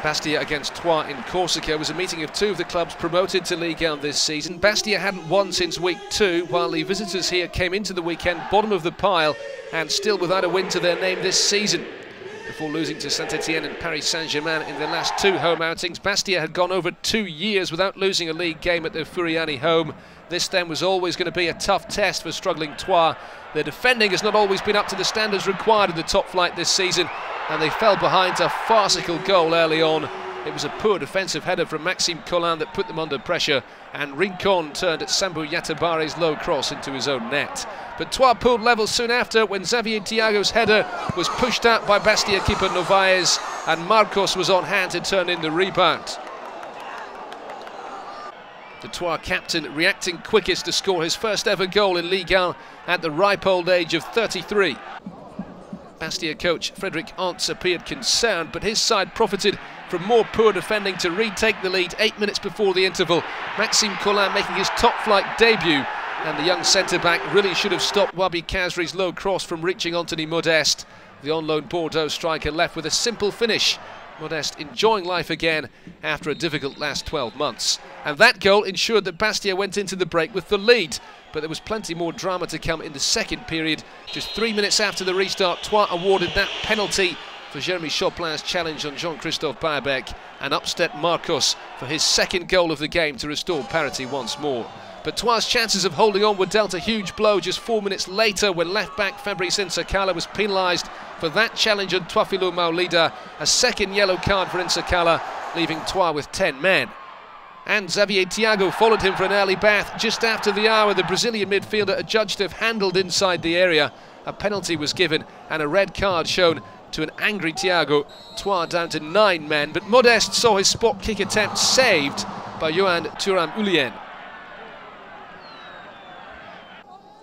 Bastia against Troyes in Corsica was a meeting of two of the clubs promoted to Ligue 1 this season. Bastia hadn't won since week 2, while the visitors here came into the weekend bottom of the pile and still without a win to their name this season. Before losing to Saint-Etienne and Paris Saint-Germain in their last 2 home outings, Bastia had gone over 2 years without losing a league game at their Furiani home. This then was always going to be a tough test for struggling Troyes. Their defending has not always been up to the standards required in the top flight this season, and they fell behind a farcical goal early on. It was a poor defensive header from Maxime Collin that put them under pressure, and RINCON turned at Sambou YATABARE's low cross into his own net. But Troyes pulled level soon after when XAVIER THIAGO's header was pushed out by Bastia keeper Novaes, and Marcos was on hand to turn in the rebound. The Troyes captain reacting quickest to score his first ever goal in Ligue 1 at the ripe old age of 33. Bastia coach Frédéric Antz appeared concerned, but his side profited from more poor defending to retake the lead 8 minutes before the interval. Maxime Collin making his top-flight debut, and the young centre-back really should have stopped Wahbi KHAZRI's low cross from reaching Anthony Modeste. The on-loan Bordeaux striker left with a simple finish. Modeste enjoying life again after a difficult last 12 months. And that goal ensured that Bastia went into the break with the lead. But there was plenty more drama to come in the second period. Just 3 minutes after the restart, Troyes awarded that penalty for Jérémy Choplin's challenge on Jean-Christophe and upstepped Marcos for his second goal of the game to restore parity once more. But Troyes' chances of holding on were dealt a huge blow just 4 minutes later when left-back Fabrice was penalised for that challenge on Toifilou MAOULIDA, a second yellow card for NSAKALA, leaving Troyes with 10 men. And XAVIER THIAGO followed him for an early bath just after the hour the Brazilian midfielder adjudged to have handled inside the area. A penalty was given and a red card shown to an angry Thiago. Troyes down to 9 men, but Modeste saw his spot kick attempt saved by THURAM-ULIEN.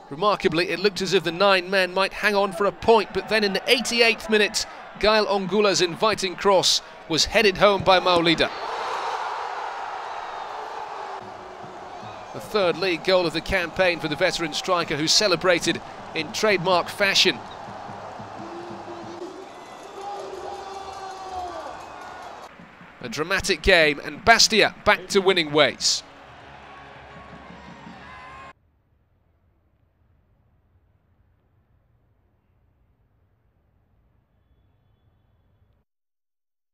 Remarkably, it looked as if the 9 men might hang on for a point, but then in the 88th minute, Gael ANGOULA's inviting cross was headed home by MAOULIDA. The third league goal of the campaign for the veteran striker, who celebrated in trademark fashion. A dramatic game, and Bastia back to winning ways.